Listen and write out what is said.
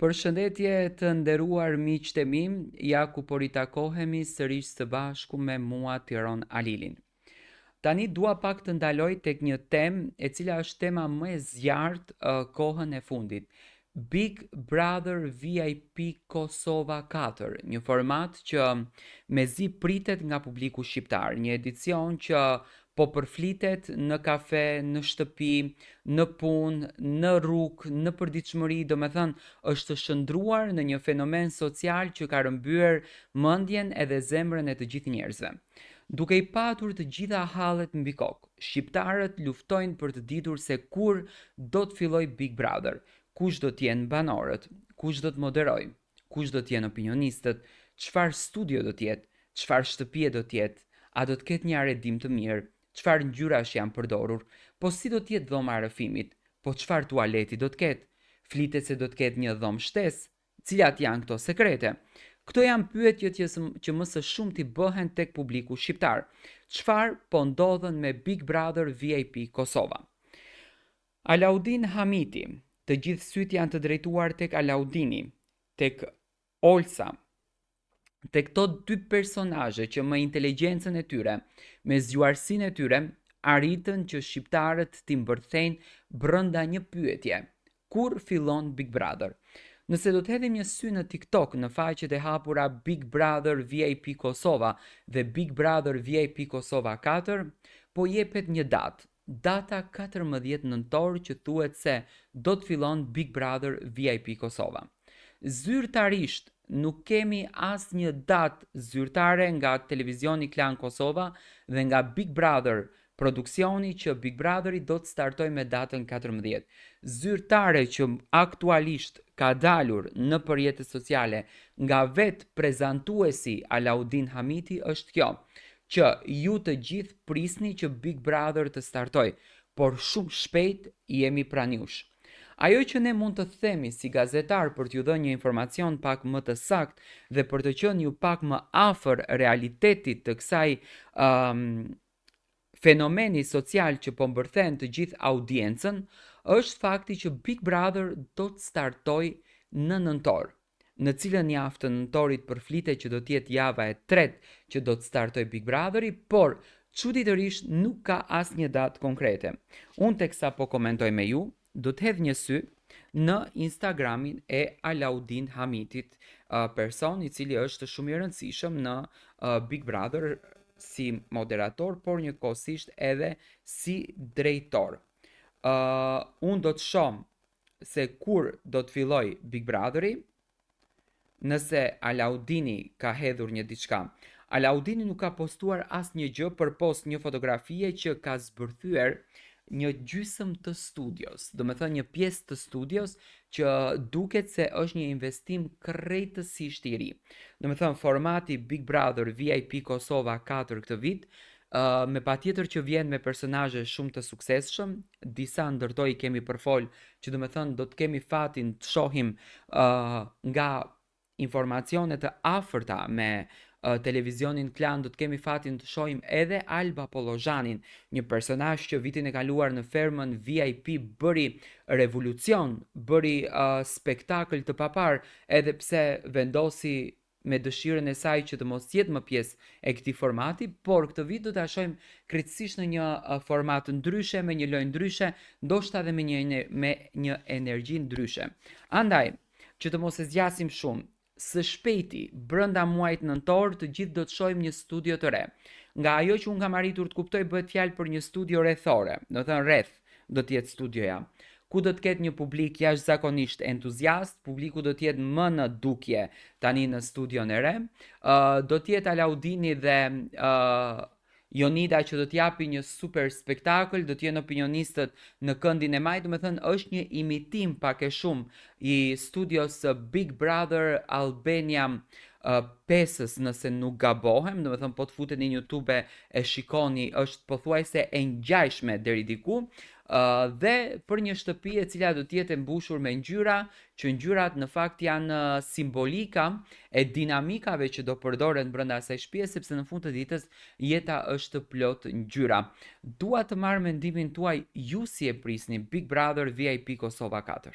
Përshëndetje të nderuar miqtë e mi, ja ku po ritakohemi sërish së bashku me mua Tiron Alilin. Tani dua pak të ndaloj tek një temë e cila është tema më e zjarrt kohën e fundit. Big Brother VIP Kosova 4, një format që mezi pritet nga publiku shqiptar, një edicion që po përflitet në kafe, në shtëpi, në punë, në rrugë, në përditshmëri, domethënë është shndruar në një fenomen social që ka rrëmbyer mendjen edhe zemrën e të gjithë njerëzve. Duke i patur të gjitha hallet mbi kokë, shqiptarët luftojnë për të ditur se kur do të filloj Big Brother, kush do t'jenë banorët, kush do të moderoj, kush do t'jenë opinionistët, çfarë studio do t'jetë, çfarë shtëpie do t'jetë, a do të ketë një aredim të mirë, çfarë ngjyrash janë përdorur, po si do t'jetë dhoma e rrëfimit, po çfarë tualeti do të ketë, flitet se do të ketë një dhomë shtesë, cilat janë këto sekrete. Këto janë pyetjet që më së shumti bëhen tek publiku shqiptar. Çfarë po ndodhen me Big Brother VIP Kosova? Alaudin Hamiti, të gjithë syt janë të drejtuar tek Alaudini, tek Olsa, tek këto dy personazhe që me inteligjencën e tyre, me zgjuarsinë e tyre, arritën që shqiptarët t'i mbërthejnë brenda një pyetje: kur fillon Big Brother? Nëse do të hedhim një sy në TikTok në faqet e hapura Big Brother VIP Kosova dhe Big Brother VIP Kosova 4, po jepet një datë, data 14 nëntor që thuhet se do të fillon Big Brother VIP Kosova. Zyrtarisht nuk kemi asnjë datë zyrtare nga televizioni Klan Kosova dhe nga Big Brother produksioni që Big Brotheri do të startoj me datën 14. Zyrtare që aktualisht ka dalur në rrjetet sociale nga vetë prezantuesi Alaudin Hamiti është kjo, që ju të gjithë prisni që Big Brother të startoj, por shumë shpejt jemi pranë jush. Ajo që ne mund të themi si gazetar për t'ju dhënë një informacion pak më të saktë dhe për të qenë ju pak më afër realitetit të kësaj fenomeni social që po mbërthen të gjithë audiencën, është fakti që Big Brother do të startoj në nëntor, në cilën javë të nëntorit përflitet që do të jetë java e tretë që do të startoj Big Brotheri, por çuditërisht nuk ka asnjë datë konkrete. Unë teksa po komentoj me ju, do të hedh një sy në Instagramin e Alaudin Hamitit, person i cili është shumë i rëndësishëm në Big Brother si moderator, por njëkohësisht edhe si drejtor. Unë do të shoh se kur do të filloj Big Brotheri, nëse Alaudini ka hedhur një diçka. Alaudini nuk ka postuar asnjë gjë përpos një fotografie që ka zbërthyer një gjysëm të studios, do me thënë një pjesë të studios që duket se është një investim krejtësisht i ri. Do me thënë formati Big Brother VIP Kosova 4 këtë vit, me patjetër që vjen me personazhe shumë të suksesshëm, disa ndërtoj kemi përfol që do me thënë do të kemi fatin të shohim nga informacione të afërta me televizionin Klan, do të kemi fatin të shohim edhe Alba Pollozhanin, një personazh që vitin e kaluar në fermën VIP bëri revolucion, bëri spektakël të papar, edhe pse vendosi me dëshirën e saj që të mos jetë më pjesë e këtij formati, por këtë vit do ta shohim krejtësisht në një format ndryshe, me një lojë ndryshe, ndoshta edhe me një energji ndryshe. Andaj, që të mos e zgjasim shumë, së shpejti, brenda muajit nëntor, të gjithë do të shohim një studio të re. Nga ajo që unë kam arritur të kuptoj, bëhet fjalë për një studio rrethore, do të thënë rreth do të jetë studioja, ku do të ketë një publik jashtëzakonisht entuziast, publiku do të jetë më në dukje tani në studion e re, do të jetë Alaudini dhe Jonida që do t'japi një super spektakël, do t'jenë opinionistët në këndin e maj, do me thënë është një imitim pak e shumë i studios Big Brother Albania 5-ës, nëse nuk gabohem, do me thënë po të futeni në YouTube e shikoni, është pothuajse e ngjajshme deri diku, dhe për një shtëpi e cila do të jetë e mbushur me ngjyra, që ngjyrat në fakt janë simbolika e dinamikave që do përdoren brenda asaj shtëpie, sepse në fund të ditës jeta është plot ngjyra. Dua të marr mendimin tuaj, ju si e prisni Big Brother VIP Kosova 4?